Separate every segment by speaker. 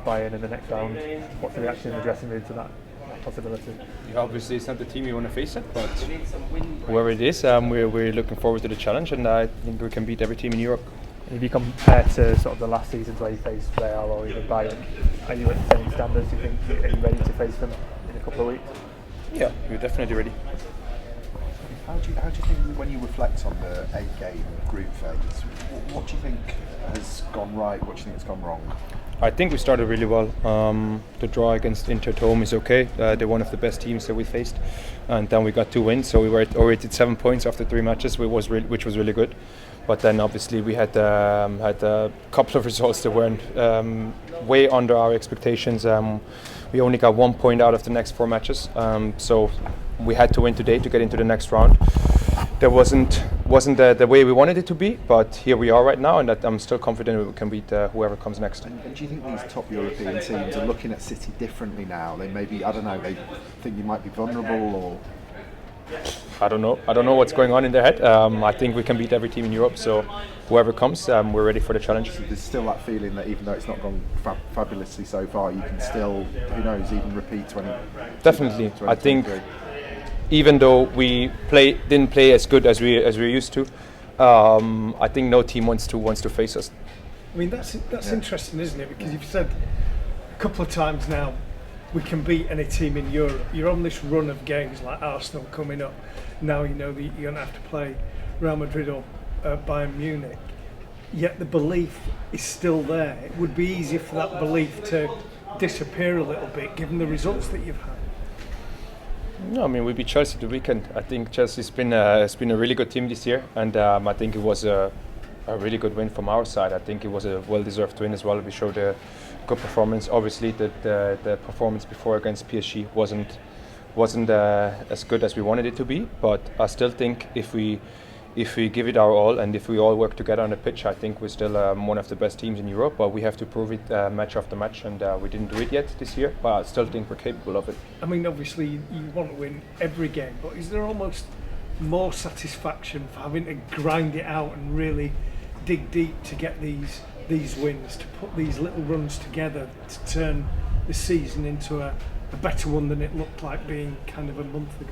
Speaker 1: Bayern in the next round. What's the reaction in the dressing room to that possibility?
Speaker 2: Yeah, obviously, it's not the team you want to face it, but whoever it is, we're looking forward to the challenge, and I think we can beat every team in Europe.
Speaker 1: If you compare to sort of the last seasons where you faced Real or even Bayern, are you at the same standards? Do you think, are you ready to face them in a couple of weeks?
Speaker 2: Yeah, we're definitely ready.
Speaker 3: How do you think, when you reflect on the 8-game group phase, what do you think has gone right? What do you think has gone wrong?
Speaker 2: I think we started really well. The draw against Inter at home is okay. They're one of the best teams that we faced, and then we got 2 wins, so we were already at 7 points after 3 matches, which was really good. But then obviously we had a couple of results that weren't way under our expectations. We only got 1 point out of the next 4 matches, so we had to win today to get into the next round. That wasn't the way we wanted it to be, but here we are right now, and I'm still confident we can beat whoever comes next.
Speaker 3: And do you think these top European teams are looking at City differently now? They maybe, I don't know, they think you might be vulnerable, or?
Speaker 2: I don't know what's going on in their head. I think we can beat every team in Europe, so whoever comes, we're ready for the challenge.
Speaker 3: So there's still that feeling that even though it's not gone fabulously so far, you can still, who knows, even repeat 20.
Speaker 2: Definitely, I think. Even though we didn't play as good as we used to, I think no team wants to face us.
Speaker 4: I mean, that's interesting, isn't it? Because you've said a couple of times now, we can beat any team in Europe. You're on this run of games like Arsenal coming up. Now you know that you're going to have to play Real Madrid or Bayern Munich. Yet the belief is still there. It would be easier for that belief to disappear a little bit, given the results that you've had.
Speaker 2: No, I mean, we beat Chelsea the weekend. I think Chelsea's been a really good team this year, and I think it was a really good win from our side. I think it was a well-deserved win as well. We showed a good performance. Obviously, the performance before against PSG wasn't as good as we wanted it to be, but I still think if we give it our all and if we all work together on the pitch, I think we're still one of the best teams in Europe. But we have to prove it match after match, and we didn't do it yet this year. But I still think we're capable of it.
Speaker 4: I mean, obviously, you want to win every game, but is there almost more satisfaction for having to grind it out and really dig deep to get these wins, to put these little runs together to turn the season into a better one than it looked like being kind of a month ago?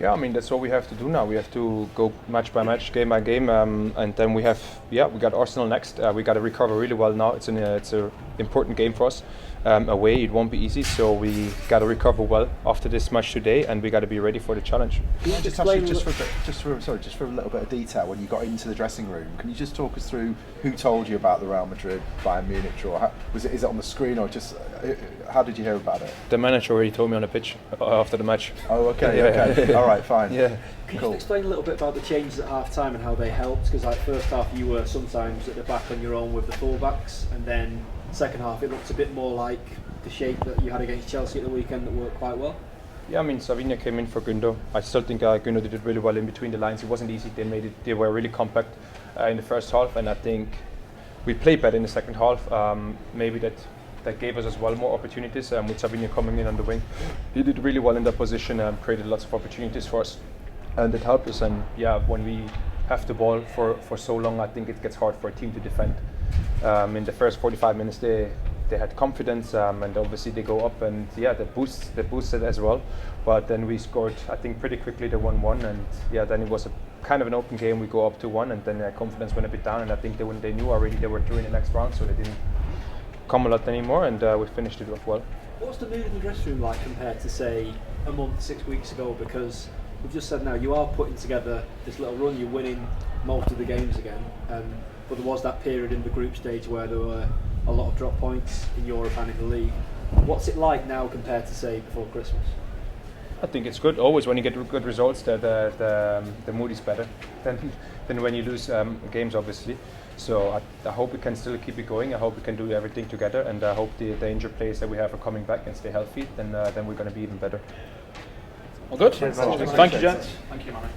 Speaker 2: Yeah, I mean, that's what we have to do now. We have to go match by match, game by game, and then we got Arsenal next. We got to recover really well now. It's an important game for us. Away, it won't be easy, so we got to recover well after this match today, and we got to be ready for the challenge.
Speaker 3: Can you just for a little bit of detail, when you got into the dressing room, can you just talk us through who told you about the Real Madrid Bayern Munich draw? Is it on the screen, or just how did you hear about it?
Speaker 2: The manager already told me on the pitch after the match.
Speaker 3: Oh, okay, okay, all right, fine.
Speaker 2: Yeah.
Speaker 5: Can you explain a little bit about the changes at half time and how they helped? Because like first half you were sometimes at the back on your own with the full-backs, and then second half it looked a bit more like the shape that you had against Chelsea at the weekend that worked quite well.
Speaker 2: Yeah, I mean, Savinho came in for Gundo. I still think Gundo did it really well in between the lines. It wasn't easy. They were really compact in the first half, and I think we played better in the second half. Maybe that gave us as well more opportunities with Savinho coming in on the wing. He did really well in that position and created lots of opportunities for us, and it helped us. And yeah, when we have the ball for so long, I think it gets hard for a team to defend. In the first 45 minutes, they had confidence, and obviously they go up, and yeah, that boosted as well. But then we scored, I think, pretty quickly the 1-1, and yeah, then it was a kind of an open game. We go up to 1, and then their confidence went a bit down, and I think they knew already they were through in the next round, so they didn't come a lot anymore, and we finished it off well.
Speaker 5: What's the mood in the dressing room like compared to say a month, 6 weeks ago? Because we've just said now you are putting together this little run, you're winning most of the games again, but there was that period in the group stage where there were a lot of drop points in Europe and in the league. What's it like now compared to say before Christmas?
Speaker 2: I think it's good. Always when you get good results, the mood is better than when you lose games, obviously. So I hope we can still keep it going. I hope we can do everything together, and I hope the injured players that we have are coming back and stay healthy. Then we're going to be even better.
Speaker 6: All good.
Speaker 1: Cheers,
Speaker 6: Thank you, gents.
Speaker 7: Thank you, Manu.